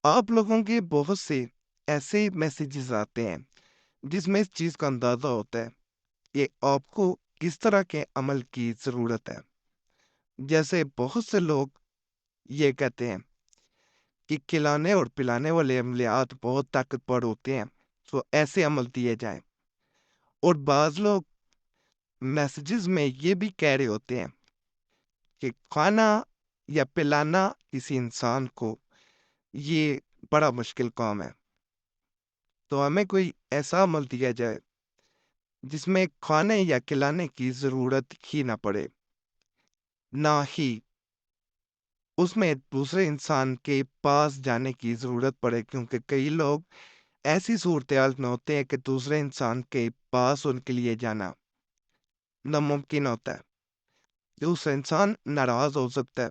آپ لوگوں کے بہت سے ایسے میسیجز آتے ہیں جس میں اس چیز کا اندازہ ہوتا ہے کہ آپ کو کس طرح کے عمل کی ضرورت ہے۔ جیسے بہت سے لوگ یہ کہتے ہیں کہ کھلانے اور پلانے والے عملیات بہت طاقتور ہوتے ہیں، تو ایسے عمل دیے جائیں۔ اور بعض لوگ میسیجز میں یہ بھی کہہ رہے ہوتے ہیں کہ کھانا یا پلانا کسی انسان کو یہ بڑا مشکل کام ہے، تو ہمیں کوئی ایسا عمل دیا جائے جس میں کھانے یا کھلانے کی ضرورت ہی نہ پڑے، نہ ہی اس میں دوسرے انسان کے پاس جانے کی ضرورت پڑے، کیونکہ کئی لوگ ایسی صورتحال میں ہوتے ہیں کہ دوسرے انسان کے پاس ان کے لیے جانا ناممکن ہوتا ہے۔ دوسرا انسان ناراض ہو سکتا ہے،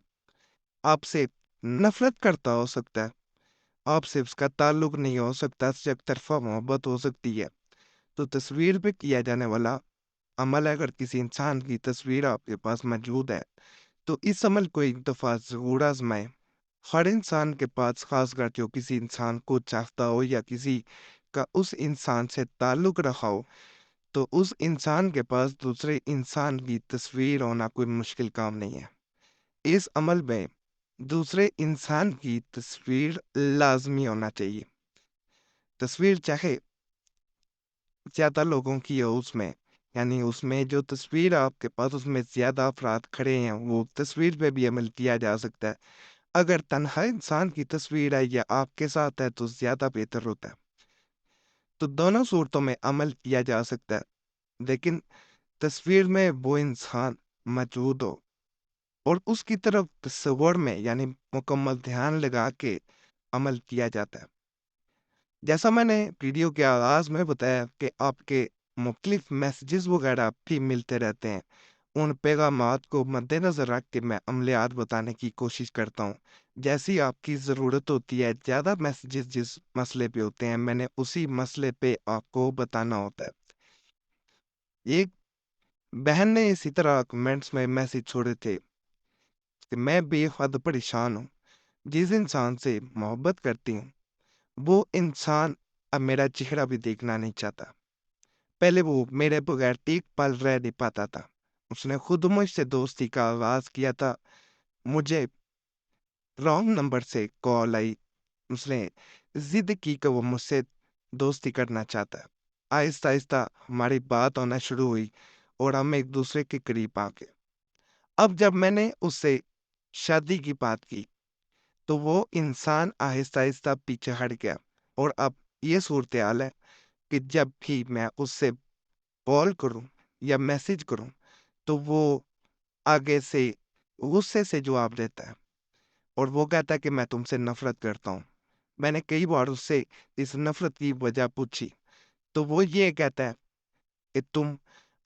آپ سے نفرت کرتا ہو سکتا ہے، آپ سے اس کا تعلق نہیں ہو سکتا، اس سے ایک طرفہ محبت ہو سکتی ہے۔ تو تصویر پہ کیا جانے والا عمل ہے، اگر کسی انسان کی تصویر آپ کے پاس موجود ہے تو اس عمل کو ایک دفعہ ضرور آزمائیں۔ ہر انسان کے پاس، خاص کر جو کسی انسان کو چاہتا ہو یا کسی کا اس انسان سے تعلق رکھا ہو، تو اس انسان کے پاس دوسرے انسان کی تصویر ہونا کوئی مشکل کام نہیں ہے۔ اس عمل میں دوسرے انسان کی تصویر لازمی ہونا چاہیے۔ تصویر چاہے زیادہ لوگوں کی ہو، اس میں یعنی اس میں جو تصویر آپ کے پاس اس میں زیادہ افراد کھڑے ہیں، وہ تصویر پہ بھی عمل کیا جا سکتا ہے۔ اگر تنہا انسان کی تصویر ہے یا آپ کے ساتھ ہے تو زیادہ بہتر ہوتا ہے۔ تو دونوں صورتوں میں عمل کیا جا سکتا ہے، لیکن تصویر میں وہ انسان موجود ہو اور اس کی طرف تصور میں یعنی مکمل دھیان لگا کے عمل کیا جاتا ہے۔ جیسا میں نے ویڈیو کے آغاز میں بتایا کہ آپ کے مختلف میسیجز وغیرہ بھی ملتے رہتے ہیں، ان پیغامات کو مد نظر رکھ کے میں عملیات بتانے کی کوشش کرتا ہوں۔ جیسی آپ کی ضرورت ہوتی ہے، زیادہ میسیجز جس مسئلے پہ ہوتے ہیں، میں نے اسی مسئلے پہ آپ کو بتانا ہوتا ہے۔ ایک بہن نے اسی طرح کمنٹس میں میسیج چھوڑے تھے کہ میں بے حد پریشان ہوں، جس انسان سے محبت کرتی ہوں وہ انسان اب میرا چہرہ بھی دیکھنا نہیں چاہتا۔ پہلے وہ میرے بغیر ایک پل رہ نہیں پاتا تھا، اس نے خود مجھ سے دوستی کا آغاز کیا تھا۔ مجھے رانگ نمبر سے کال آئی، اس نے ضد کی کہ وہ مجھ سے دوستی کرنا چاہتا ہے۔ آہستہ آہستہ ہماری بات ہونا شروع ہوئی اور ہم ایک دوسرے کے قریب آ گئے۔ اب جب میں نے اس سے شادی کی بات کی تو وہ انسان آہستہ آہستہ پیچھے ہٹ گیا، اور اب یہ صورتحال ہے کہ جب بھی میں اس سے کال کروں یا میسج کروں تو وہ آگے سے غصے سے جواب دیتا ہے، اور وہ کہتا ہے کہ میں تم سے نفرت کرتا ہوں۔ میں نے کئی بار اس سے اس نفرت کی وجہ پوچھی تو وہ یہ کہتا ہے کہ تم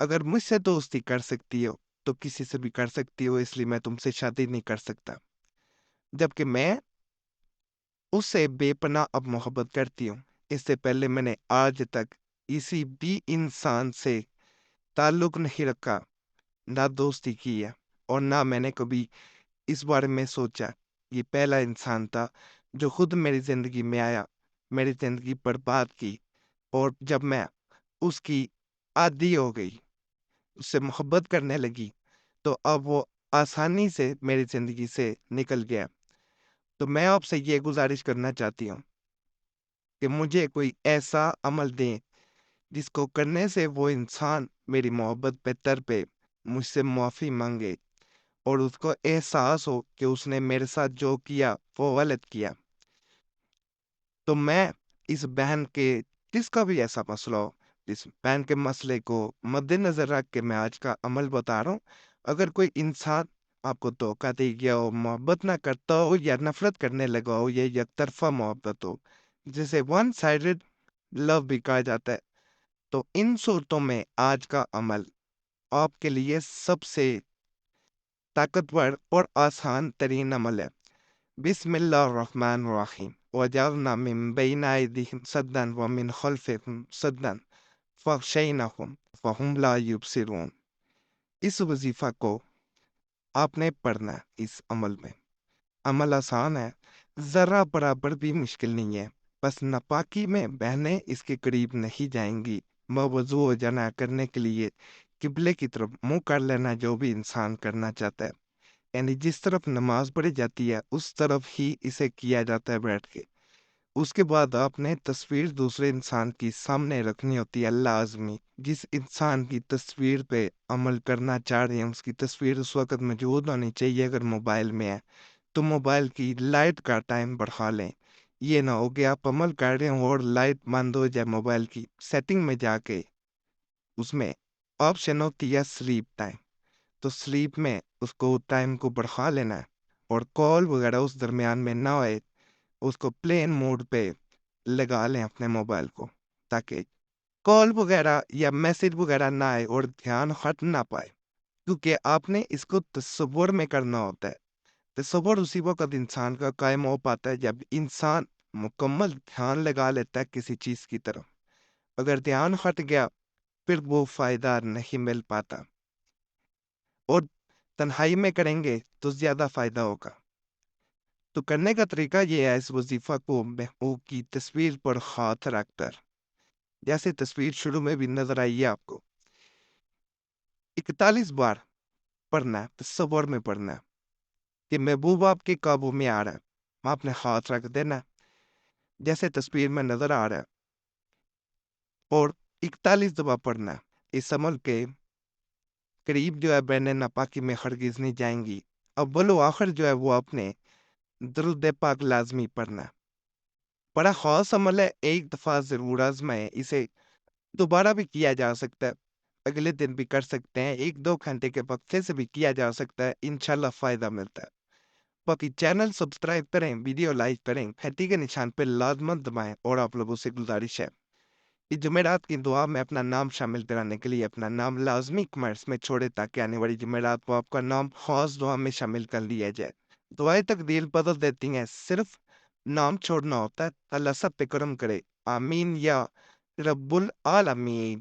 اگر مجھ سے دوستی کر سکتی ہو تو کسی سے بھی کر سکتی ہو، اس لیے میں تم سے شادی نہیں کر سکتا، جبکہ میں اس سے بے پناہ اب محبت کرتی ہوں۔ اس سے پہلے میں نے آج تک کسی بھی انسان سے تعلق نہیں رکھا، نہ دوستی کی ہے، اور نہ میں نے کبھی اس بارے میں سوچا۔ یہ پہلا انسان تھا جو خود میری زندگی میں آیا، میری زندگی برباد کی، اور جب میں اس کی عادی ہو گئی، اس سے محبت کرنے لگی، تو اب وہ آسانی سے میری زندگی سے نکل گیا۔ تو میں آپ سے یہ گزارش کرنا چاہتی ہوں کہ مجھے کوئی ایسا عمل دیں جس کو کرنے سے وہ انسان میری محبت پہ تر پہ مجھ سے معافی مانگے، اور اس کو احساس ہو کہ اس نے میرے ساتھ جو کیا وہ غلط کیا۔ تو میں اس بہن کے، جس کا بھی ایسا مسئلہ ہو، اس بہن کے مسئلے کو مد نظر رکھ کے میں آج کا عمل بتا رہا ہوں۔ اگر کوئی انسان آپ کو دھوکہ دے گیا ہو، محبت نہ کرتا ہو یا نفرت کرنے لگا ہو، یا یک طرفہ محبت ہو، جسے ون سائڈڈ لو بھی کہا جاتا ہے، تو ان صورتوں میں آج کا عمل آپ کے لیے سب سے طاقتور اور آسان ترین عمل ہے۔ بسم اللہ الرحمن الرحیم، وجعلنا من بین ایدیہم سدا ومن خلفہم سدا فغشیناہم فہم لا یبصرون۔ اس وظیفہ کو آپ نے پڑھنا ہے۔ اس عمل میں عمل آسان ہے، ذرا برابر بھی مشکل نہیں ہے، بس ناپاکی میں بہنیں اس کے قریب نہیں جائیں گی۔ موضوع ہو جانا کرنے کے لیے قبلے کی طرف منہ کر لینا جو بھی انسان کرنا چاہتا ہے، یعنی جس طرف نماز پڑھی جاتی ہے اس طرف ہی اسے کیا جاتا ہے بیٹھ کے۔ اس کے بعد آپ نے تصویر دوسرے انسان کی سامنے رکھنی ہوتی ہے لازمی۔ جس انسان کی تصویر پہ عمل کرنا چاہ رہے ہیں اس کی تصویر اس وقت موجود ہونی چاہیے۔ اگر موبائل میں ہے تو موبائل کی لائٹ کا ٹائم بڑھا لیں۔ یہ نہ ہو کہ آپ عمل کر رہے ہوں اور لائٹ بند ہو جائے، موبائل کی سیٹنگ میں جا کے اس میں آپشن ہوتی ہے سلیپ ٹائم، تو سلیپ میں اس کو ٹائم کو بڑھا لینا ہے، اور کال وغیرہ اس درمیان میں نہ ہوئے، اس کو پلین موڈ پہ لگا لیں اپنے موبائل کو، تاکہ کال وغیرہ یا میسج وغیرہ نہ آئے اور دھیان ہٹ نہ پائے، کیونکہ آپ نے اس کو تصور میں کرنا ہوتا ہے۔ تصور اسی وقت انسان کا قائم ہو پاتا ہے جب انسان مکمل دھیان لگا لیتا ہے کسی چیز کی طرف۔ اگر دھیان ہٹ گیا پھر وہ فائدہ نہیں مل پاتا، اور تنہائی میں کریں گے تو زیادہ فائدہ ہوگا۔ تو کرنے کا طریقہ یہ ہے، اس وظیفہ کو محبوب کی تصویر پر ہاتھ رکھ کر، جیسے تصویر شروع میں بھی نظر آئی ہے آپ کو، 41 بار پڑھنا ہے، تصور میں پڑھنا ہے کہ محبوب آپ کے قابو میں آ رہا ہے، آپ نے ہاتھ رکھ دینا ہے جیسے تصویر میں نظر آ رہا ہے، اور 41 دفعہ پڑھنا ہے۔ اس عمل کے قریب جو ہے بہنیں ناپاکی میں ہرگز نہیں جائیں گی۔ اول و آخر جو ہے وہ اپنے درود پاک لازمی پڑھنا ہے۔ بڑا خاص عمل ہے، ایک دفعہ ضرور آزمائیں، اسے دوبارہ بھی کیا جا سکتا ہے، اگلے دن بھی کر سکتے ہیں، 1-2 گھنٹے کے وقفے سے بھی کیا جا سکتا ہے، انشاءاللہ فائدہ ملتا ہے۔ باقی چینل سبسکرائب کریں، ویڈیو لائک کریں، گھنٹی کے نشان پہ لازمن دبائیں، اور آپ لوگوں سے گزارش ہے اس جمعرات کی دعا میں اپنا نام شامل کرانے کے لیے اپنا نام لازمی کمنٹس میں چھوڑے، تاکہ آنے والی جمعرات کو آپ کا نام خاص دعا میں شامل کر لیا جائے۔ دعائیں تقدیر بدل دیتی ہیں، صرف نام چھوڑنا ہوتا ہے۔ اللہ سب پہ کرم کرے، آمین یا رب العالمین۔